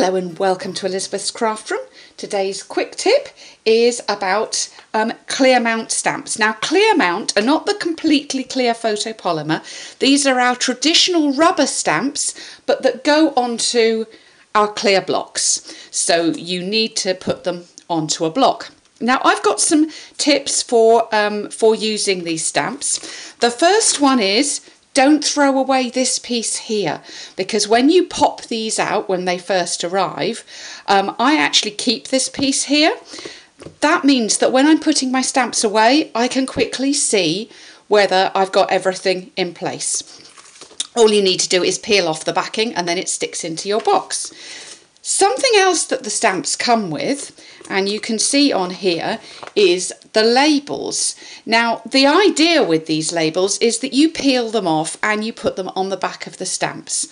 Hello and welcome to Elizabeth's Craft Room. Today's quick tip is about clear mount stamps. Now, clear mount are not the completely clear photopolymer. These are our traditional rubber stamps, but that go onto our clear blocks. So you need to put them onto a block. Now, I've got some tips for using these stamps. The first one is, don't throw away this piece here, because when you pop these out when they first arrive, I actually keep this piece here. That means that when I'm putting my stamps away, I can quickly see whether I've got everything in place. All you need to do is peel off the backing and then it sticks into your box. Something else that the stamps come with, and you can see on here, is the labels. Now, the idea with these labels is that you peel them off and you put them on the back of the stamps.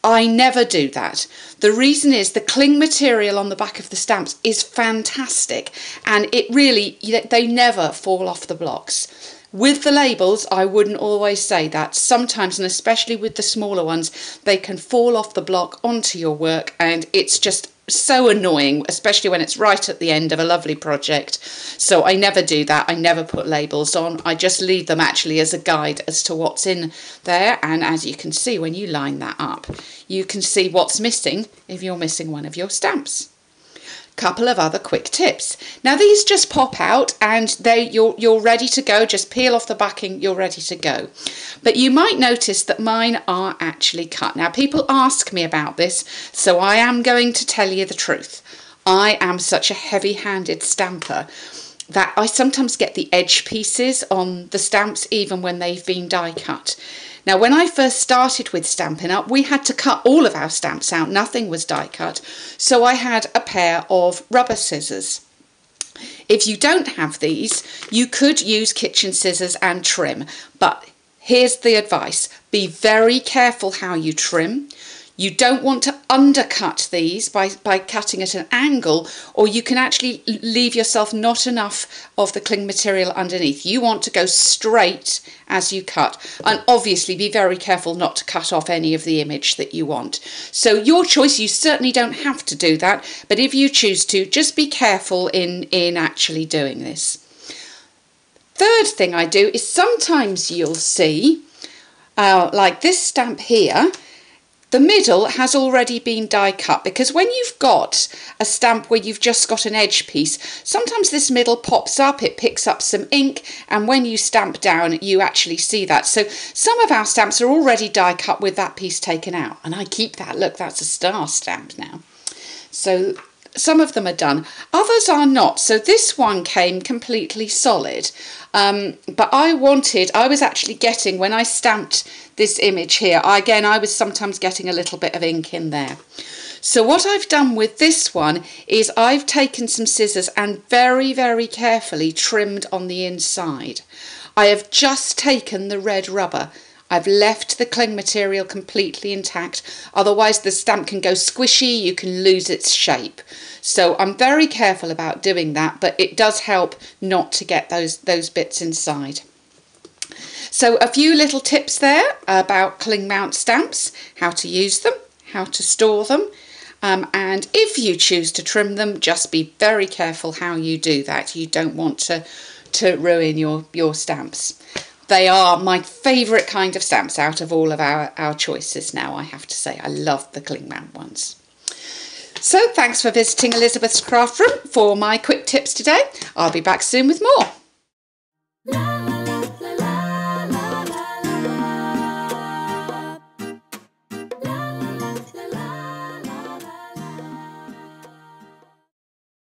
I never do that. The reason is the cling material on the back of the stamps is fantastic, and it really, they never fall off the blocks. With the labels, I wouldn't always say that. Sometimes, and especially with the smaller ones, they can fall off the block onto your work, and it's just so annoying, especially when it's right at the end of a lovely project. So I never do that. I never put labels on. I just leave them actually as a guide as to what's in there. And as you can see, when you line that up, you can see what's missing if you're missing one of your stamps. Couple of other quick tips. Now, these just pop out and you're ready to go. Just peel off the backing, you're ready to go. But you might notice that mine are actually cut. Now, people ask me about this, so I am going to tell you the truth. I am such a heavy-handed stamper that I sometimes get the edge pieces on the stamps even when they've been die cut. Now, when I first started with Stampin' Up, we had to cut all of our stamps out. Nothing was die cut. So I had a pair of rubber scissors. If you don't have these, you could use kitchen scissors and trim. But here's the advice. Be very careful how you trim. You don't want to undercut these by cutting at an angle, or you can actually leave yourself not enough of the cling material underneath. You want to go straight as you cut, and obviously be very careful not to cut off any of the image that you want. So your choice, you certainly don't have to do that, but if you choose to, just be careful in actually doing this. Third thing I do is sometimes you'll see, like this stamp here, the middle has already been die cut, because when you've got a stamp where you've just got an edge piece, sometimes this middle pops up, it picks up some ink, and when you stamp down you actually see that. So some of our stamps are already die cut with that piece taken out, and I keep that. Look, that's a star stamp now. So some of them are done, others are not. So this one came completely solid, but I was actually getting, when I stamped this image here, I was sometimes getting a little bit of ink in there. So what I've done with this one is I've taken some scissors and very, very carefully trimmed on the inside. I have just taken the red rubber. I've left the cling material completely intact, otherwise the stamp can go squishy, you can lose its shape. So I'm very careful about doing that, but it does help not to get those bits inside. So a few little tips there about cling mount stamps, how to use them, how to store them, and if you choose to trim them, just be very careful how you do that. You don't want to ruin your stamps. They are my favourite kind of stamps out of all of our choices now, I have to say. I love the cling mount ones. So thanks for visiting Elizabeth's Craft Room for my quick tips today. I'll be back soon with more.